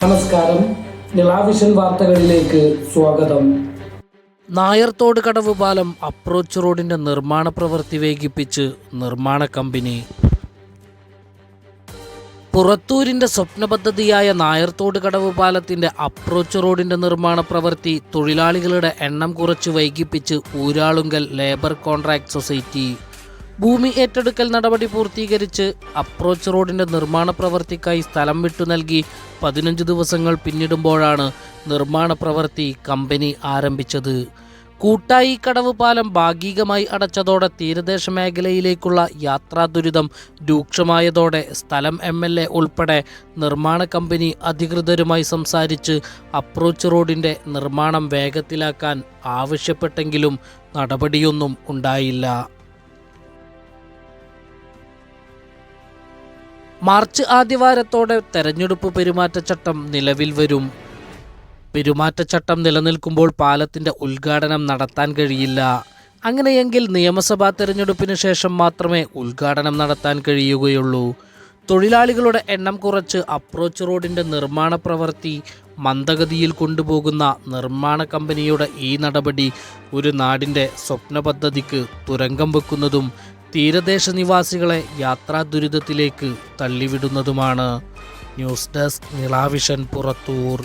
നമസ്കാരം, നിളാവിഷൻ വാർത്തകളിലേക്ക് സ്വാഗതം. നായർത്തോട് കടവ് പാലം അപ്രോച്ച് റോഡിന്റെ നിർമ്മാണ പ്രവൃത്തി വൈകിപ്പിച്ച് നിർമ്മാണ കമ്പനി. പുറത്തൂരിന്റെ സ്വപ്ന പദ്ധതിയായ നായർത്തോട് കടവ് പാലത്തിന്റെ അപ്രോച്ച് റോഡിന്റെ നിർമ്മാണ പ്രവൃത്തി തൊഴിലാളികളുടെ എണ്ണം കുറച്ച് വൈകിപ്പിച്ച് ഊരാളുങ്കൽ ലേബർ കോൺട്രാക്ട് സൊസൈറ്റി. ഭൂമി ഏറ്റെടുക്കൽ നടപടി പൂർത്തീകരിച്ച് അപ്രോച്ച് റോഡിന്റെ നിർമ്മാണ പ്രവൃത്തിക്കായി സ്ഥലം വിട്ടു നൽകി 15 ദിവസങ്ങൾ പിന്നിടുമ്പോഴാണ് നിർമ്മാണ പ്രവൃത്തി കമ്പനി ആരംഭിച്ചത്. കൂട്ടായി കടവ് പാലം ഭാഗികമായി അടച്ചതോടെ തീരദേശ മേഖലയിലേക്കുള്ള യാത്രാ ദുരിതം രൂക്ഷമായതോടെ സ്ഥലം MLA ഉൾപ്പെടെ നിർമ്മാണ കമ്പനി അധികൃതരുമായി സംസാരിച്ച് അപ്രോച്ച് റോഡിന്റെ നിർമ്മാണം വേഗത്തിലാക്കാൻ ആവശ്യപ്പെട്ടെങ്കിലും നടപടിയൊന്നും ഉണ്ടായില്ല. മാർച്ച് ആദ്യവാരത്തോടെ തെരഞ്ഞെടുപ്പ് പെരുമാറ്റച്ചട്ടം നിലവിൽ വരും. പെരുമാറ്റച്ചട്ടം നിലനിൽക്കുമ്പോൾ പാലത്തിൻ്റെ ഉദ്ഘാടനം നടത്താൻ കഴിയില്ല. അങ്ങനെയെങ്കിൽ നിയമസഭാ തെരഞ്ഞെടുപ്പിന് ശേഷം മാത്രമേ ഉദ്ഘാടനം നടത്താൻ കഴിയുകയുള്ളൂ. തൊഴിലാളികളുടെ എണ്ണം കുറച്ച് അപ്രോച്ച് റോഡിൻ്റെ നിർമ്മാണ പ്രവൃത്തി മന്ദഗതിയിൽ കൊണ്ടുപോകുന്ന നിർമ്മാണ കമ്പനിയുടെ ഈ നടപടി ഒരു നാടിൻ്റെ സ്വപ്ന പദ്ധതിക്ക് തുരങ്കം വെക്കുന്നതും തീരദേശ നിവാസികളെ യാത്രാ ദുരിതത്തിലേക്ക് തള്ളിവിടുന്നതുമാണ്. News desk Nila Vision Purathur.